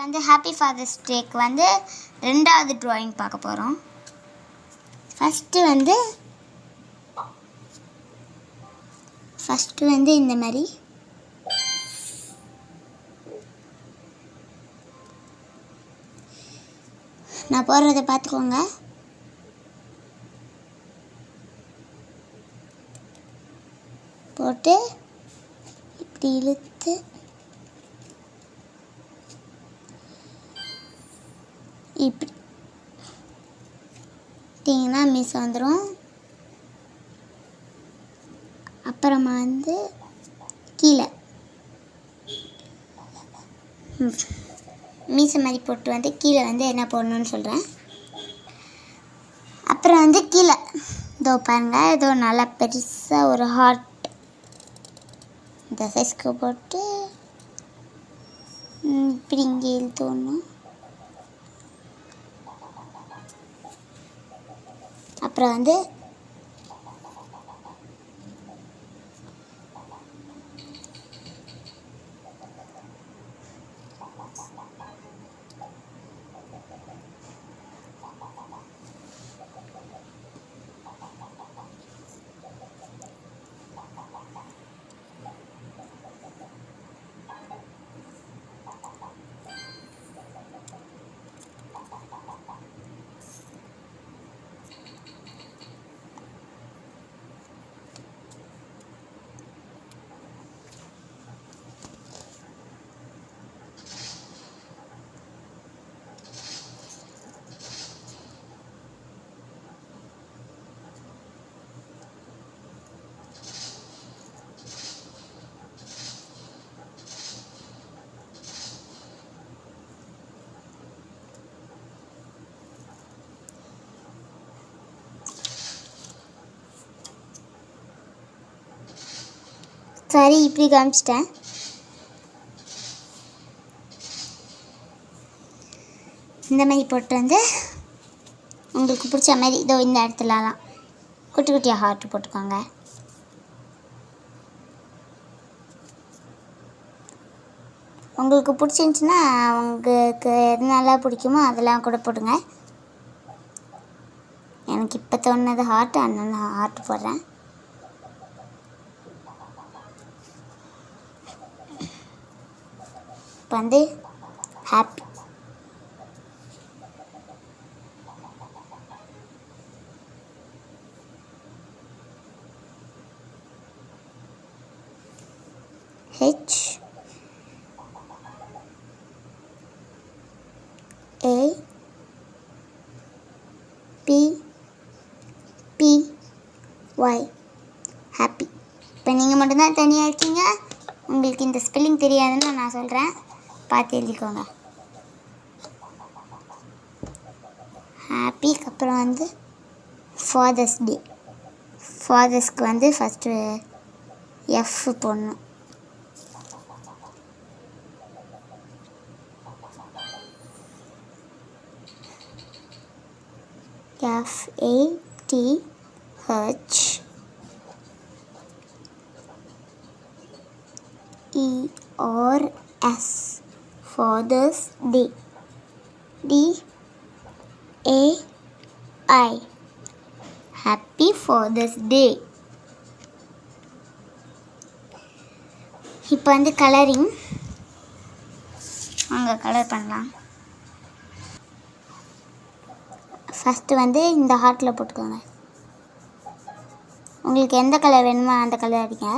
வந்து happy father's டேக்கு வந்து ரெண்டாவது ட்ராயிங் பார்க்க போகிறோம். ஃபஸ்ட்டு வந்து இந்த மாதிரி நான் போடுறதை பார்த்துக்கோங்க. போட்டு இப்படி இழுத்து இப்படி பார்த்தீங்கன்னா மிஸ் வந்துடும். அப்புறமா வந்து கீழே மீசை மாதிரி போட்டு வந்து கீழே வந்து என்ன போடணும்னு சொல்கிறேன். அப்புறம் வந்து கீழே இதோ பாருங்கள், ஏதோ நல்லா பெருசாக ஒரு ஹார்ட் இந்த சைஸ்க்கு போட்டு இப்படி இங்கே இழுத்தோணும். அப்புறம் வந்து சரி இப்படி காமிச்சிட்டேன். இந்த மாதிரி போட்டு வந்து உங்களுக்கு பிடிச்ச மாதிரி இதோ இந்த இடத்துலலாம் குட்டி குட்டியாக ஹார்ட் போட்டுக்கோங்க. உங்களுக்கு பிடிச்சிருந்துச்சின்னா உங்களுக்கு எதுனால பிடிக்குமோ அதெல்லாம் கூட போடுங்க. எனக்கு இப்போ தோணுனது ஹார்ட், அதனால நான் ஹார்ட் போடுறேன். இப்போ வந்து happy H A P P Y happy. இப்போ நீங்கள் மட்டும்தான் தனியாக இருக்கீங்க, உங்களுக்கு இந்த ஸ்பெல்லிங் தெரியாதுன்னு நான் சொல்கிறேன், பார்த்து எழுதிக்கோங்க. ஹாப்பிக்கு அப்புறம் வந்து ஃபாதர்ஸ் டே. ஃபாதர்ஸ்க்கு வந்து ஃபஸ்ட்டு F போடணும். FATHERS ஃபாதர்ஸ் டே. DAI ஹாப்பி ஃபாதர்ஸ் டே. இப்போ வந்து கலரிங் அங்கே கலர் பண்ணலாம். ஃபஸ்ட்டு வந்து இந்த ஹார்ட்டில் போட்டுக்கோங்க. உங்களுக்கு எந்த கலர் வேணுமோ அந்த கலர் அடிங்க.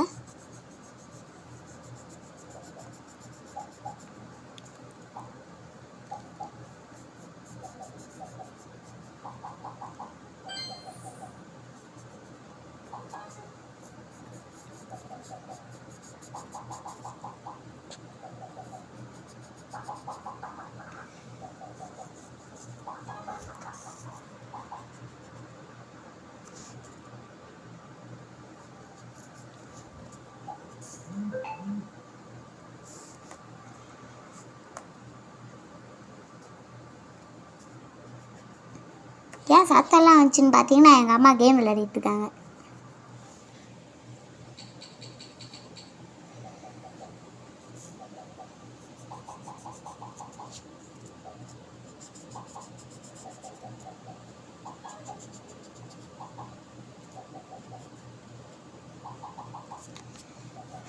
ஏன் சத்தெல்லாம் வந்துச்சுன்னு பார்த்தீங்கன்னா எங்கள் அம்மா கேம் விளையாடிட்டு இருக்காங்க.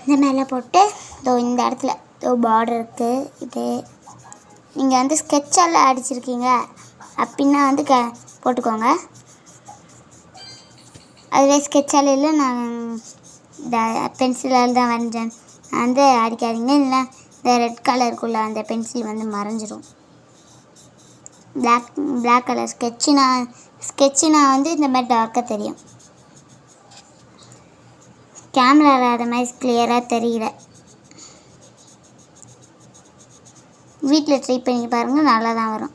இந்த மேலே போட்டு இந்த இடத்துல பார்டர் இருக்குது. இது நீங்கள் வந்து ஸ்கெட்சால் அடிச்சிருக்கீங்க அப்படின்னா வந்து போட்டுக்கோங்க. அதுவே ஸ்கெட்சால் இல்லை, நான் பென்சிலால் தான் வரைஞ்சேன் வந்து அடிக்காதீங்க. இல்லை இந்த ரெட் கலருக்குள்ள அந்த பென்சில் வந்து மறைஞ்சிடும். பிளாக் கலர் ஸ்கெட்சுனா வந்து இந்த மாதிரி டார்க்காக தெரியும். கேமராவில் அது மாதிரி கிளியராக தெரியல. வீட்டில் ட்ரை பண்ணி பாருங்கள், நல்லா தான் வரும்.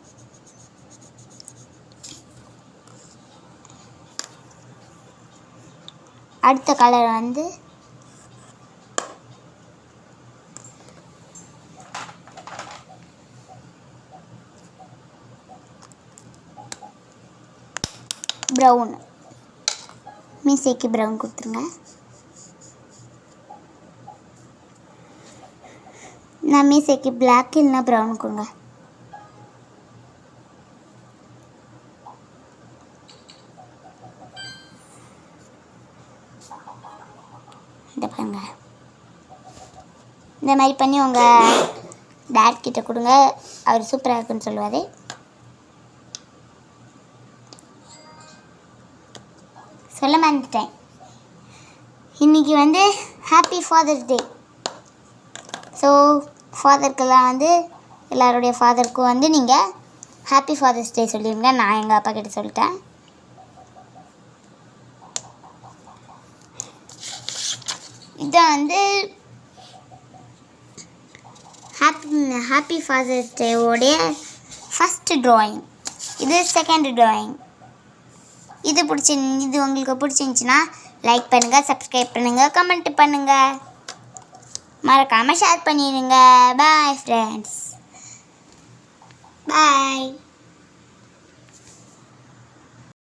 அடுத்த கலர் வந்து ப்ரௌன். மீசைக்கு ப்ரௌன் கொடுத்துருங்க. நான் மீசைக்கு பிளாக் இல்லைன்னா ப்ரௌன் கொடுங்க. இந்த பாருங்க, இந்த மாதிரி பண்ணி உங்கள் டேட் கிட்ட கொடுங்க, அவர் சூப்பராக இருக்குன்னு சொல்லுவார். சொல்ல மறந்துட்டேன், இன்றைக்கி வந்து ஹாப்பி ஃபாதர்ஸ் டே. ஸோ ஃபாதருக்கெல்லாம் வந்து எல்லாருடைய ஃபாதருக்கும் வந்து நீங்கள் ஹாப்பி ஃபாதர்ஸ் டே சொல்லிடுங்க. நான் எங்கள் அப்பா கிட்ட சொல்லிட்டேன். இதான் வந்து ஹாப்பி ஃபாதர்ஸ் டேவோடைய ஃபஸ்ட்டு ட்ராயிங். இது செகண்ட் ட்ராயிங். இது உங்களுக்கு பிடிச்சிருந்துச்சின்னா லைக் பண்ணுங்கள், சப்ஸ்கிரைப் பண்ணுங்கள், கமெண்ட் பண்ணுங்கள், மறக்காமல் ஷேர் பண்ணிடுங்க. பாய் ஃப்ரெண்ட்ஸ், பாய்.